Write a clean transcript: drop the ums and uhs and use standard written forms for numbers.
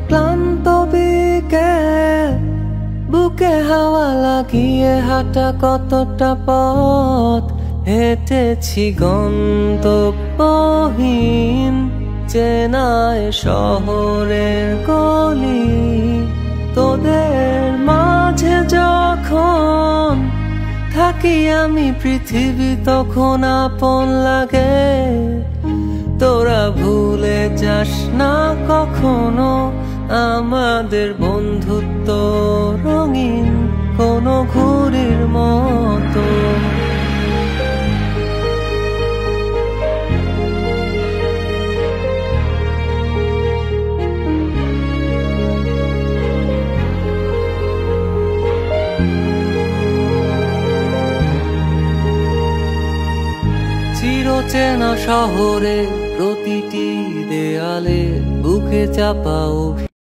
ক্লান্ত বিকেল, বুকে হাওয়া লাগিয়ে হাঁটা কতটা পথ হেঁটেছি গন্তব্যহীন চেনায় শহরের গলি। তোদের মাঝে যখন থাকি আমি পৃথিবী তখন আপন লাগে। তোরা ভুলে যাস না কখনো আমাদের বন্ধুত্ব রঙিন কোনো ঘুড়ির মতো। চিরচেনা শহরে প্রতিটি দেয়ালে বুকে চাপা